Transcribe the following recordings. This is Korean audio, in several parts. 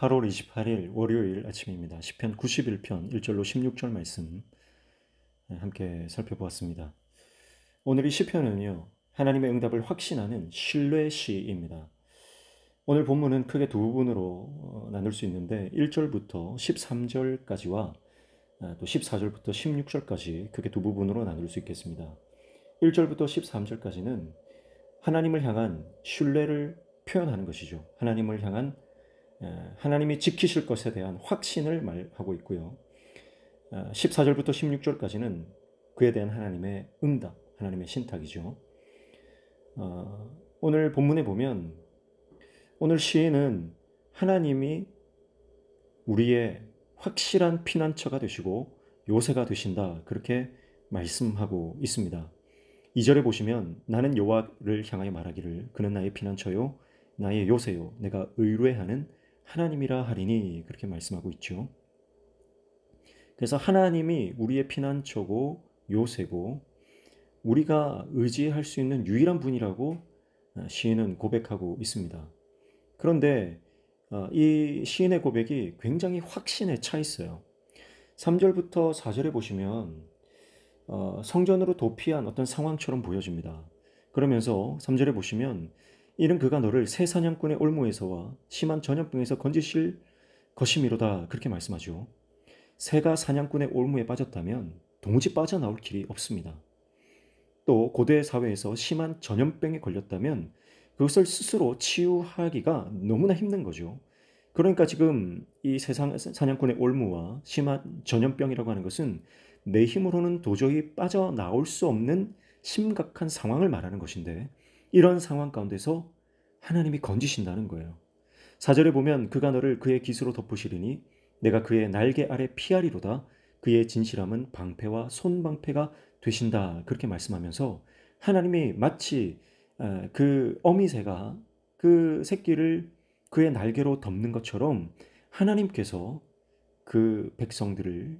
8월 28일 월요일 아침입니다. 시편 91편 1절로 16절 말씀 함께 살펴보았습니다. 오늘 이 시편은요, 하나님의 응답을 확신하는 신뢰 시입니다. 오늘 본문은 크게 두 부분으로 나눌 수 있는데 1절부터 13절까지와 또 14절부터 16절까지 크게 두 부분으로 나눌 수 있겠습니다. 1절부터 13절까지는 하나님을 향한 신뢰를 표현하는 것이죠. 하나님을 향한 하나님이 지키실 것에 대한 확신을 말하고 있고요. 14절부터 16절까지는 그에 대한 하나님의 응답, 하나님의 신탁이죠. 오늘 본문에 보면 오늘 시인은 하나님이 우리의 확실한 피난처가 되시고 요새가 되신다, 그렇게 말씀하고 있습니다. 2절에 보시면 나는 여호와를 향하여 말하기를 그는 나의 피난처요 나의 요새요 내가 의뢰하는 하나님이라 하리니, 그렇게 말씀하고 있죠. 그래서 하나님이 우리의 피난처고 요새고 우리가 의지할 수 있는 유일한 분이라고 시인은 고백하고 있습니다. 그런데 이 시인의 고백이 굉장히 확신에 차 있어요. 3절부터 4절에 보시면 성전으로 도피한 어떤 상황처럼 보여집니다. 그러면서 3절에 보시면 이는 그가 너를 새 사냥꾼의 올무에서와 심한 전염병에서 건지실 것이미로다, 그렇게 말씀하죠. 새가 사냥꾼의 올무에 빠졌다면 도무지 빠져나올 길이 없습니다. 또 고대 사회에서 심한 전염병에 걸렸다면 그것을 스스로 치유하기가 너무나 힘든 거죠. 그러니까 지금 이 세상 사냥꾼의 올무와 심한 전염병이라고 하는 것은 내 힘으로는 도저히 빠져나올 수 없는 심각한 상황을 말하는 것인데, 이런 상황 가운데서 하나님이 건지신다는 거예요. 4절에 보면 그가 너를 그의 깃으로 덮으시리니 내가 그의 날개 아래 피하리로다. 그의 진실함은 방패와 손방패가 되신다, 그렇게 말씀하면서 하나님이 마치 그 어미새가 그 새끼를 그의 날개로 덮는 것처럼 하나님께서 그 백성들을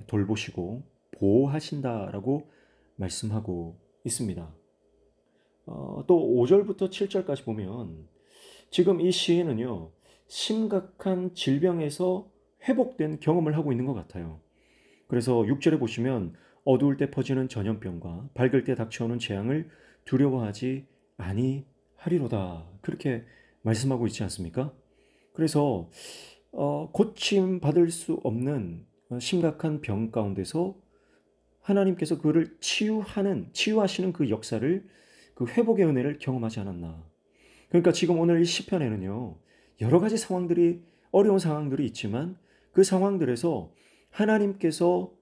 돌보시고 보호하신다라고 말씀하고 있습니다. 또 5절부터 7절까지 보면 지금 이 시인은요, 심각한 질병에서 회복된 경험을 하고 있는 것 같아요. 그래서 6절에 보시면 어두울 때 퍼지는 전염병과 밝을 때 닥쳐오는 재앙을 두려워하지 아니하리로다, 그렇게 말씀하고 있지 않습니까? 그래서 고침 받을 수 없는 심각한 병 가운데서 하나님께서 그를 치유하시는 그 역사를, 그 회복의 은혜를 경험하지 않았나. 그러니까 지금 오늘 이 시편에는요, 여러 가지 상황들이, 어려운 상황들이 있지만 그 상황들에서 하나님께서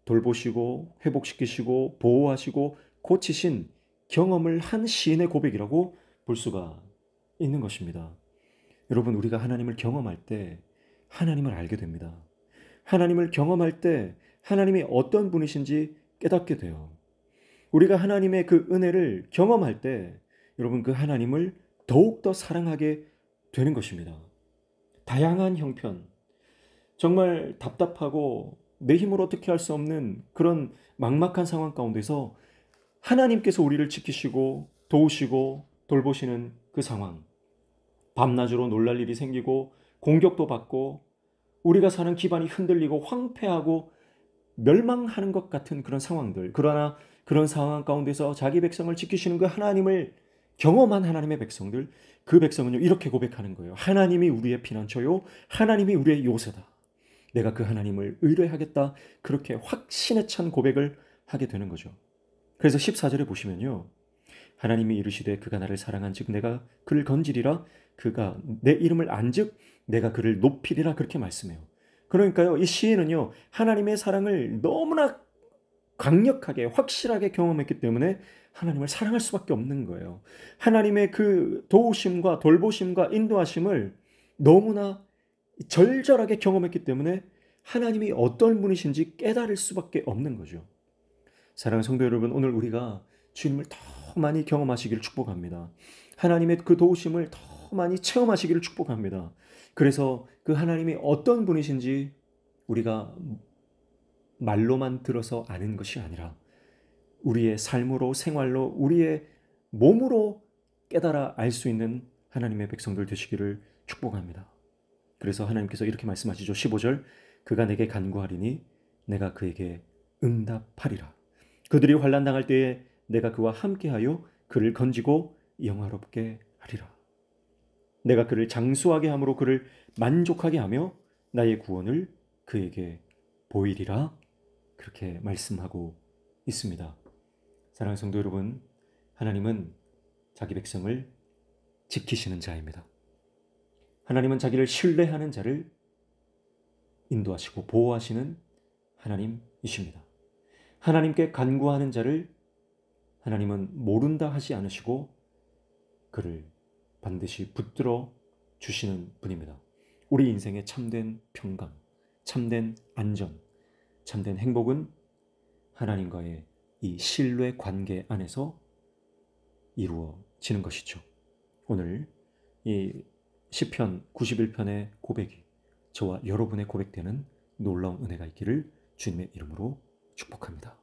돌보시고 회복시키시고 보호하시고 고치신 경험을 한 시인의 고백이라고 볼 수가 있는 것입니다. 여러분, 우리가 하나님을 경험할 때 하나님을 알게 됩니다. 하나님을 경험할 때 하나님이 어떤 분이신지 깨닫게 돼요. 우리가 하나님의 그 은혜를 경험할 때 여러분, 그 하나님을 더욱더 사랑하게 되는 것입니다. 다양한 형편, 정말 답답하고 내 힘으로 어떻게 할 수 없는 그런 막막한 상황 가운데서 하나님께서 우리를 지키시고 도우시고 돌보시는 그 상황, 밤낮으로 놀랄 일이 생기고 공격도 받고 우리가 사는 기반이 흔들리고 황폐하고 멸망하는 것 같은 그런 상황들, 그러나 그런 상황 가운데서 자기 백성을 지키시는 그 하나님을 경험한 하나님의 백성들, 그 백성은요, 이렇게 고백하는 거예요. 하나님이 우리의 피난처요 하나님이 우리의 요새다. 내가 그 하나님을 의뢰하겠다, 그렇게 확신에 찬 고백을 하게 되는 거죠. 그래서 14절에 보시면요, 하나님이 이르시되 그가 나를 사랑한즉 내가 그를 건지리라. 그가 내 이름을 안즉 내가 그를 높이리라, 그렇게 말씀해요. 그러니까요, 이 시인은요, 하나님의 사랑을 너무나 강력하게 확실하게 경험했기 때문에 하나님을 사랑할 수밖에 없는 거예요. 하나님의 그 도우심과 돌보심과 인도하심을 너무나 절절하게 경험했기 때문에 하나님이 어떤 분이신지 깨달을 수밖에 없는 거죠. 사랑하는 성도 여러분, 오늘 우리가 주님을 더 많이 경험하시기를 축복합니다. 하나님의 그 도우심을 더 많이 체험하시기를 축복합니다. 그래서 그 하나님이 어떤 분이신지 우리가 말로만 들어서 아는 것이 아니라 우리의 삶으로, 생활로, 우리의 몸으로 깨달아 알 수 있는 하나님의 백성들 되시기를 축복합니다. 그래서 하나님께서 이렇게 말씀하시죠. 15절, 그가 내게 간구하리니 내가 그에게 응답하리라. 그들이 환난 당할 때에 내가 그와 함께하여 그를 건지고 영화롭게 하리라. 내가 그를 장수하게 함으로 그를 만족하게 하며 나의 구원을 그에게 보이리라. 그렇게 말씀하고 있습니다. 사랑하는 성도 여러분, 하나님은 자기 백성을 지키시는 자입니다. 하나님은 자기를 신뢰하는 자를 인도하시고 보호하시는 하나님이십니다. 하나님께 간구하는 자를 하나님은 모른다 하지 않으시고 그를 반드시 붙들어 주시는 분입니다. 우리 인생의 참된 평강, 참된 안전, 참된 행복은 하나님과의 이 신뢰 관계 안에서 이루어지는 것이죠. 오늘 이 시편 91편의 고백이 저와 여러분의 고백되는 놀라운 은혜가 있기를 주님의 이름으로 축복합니다.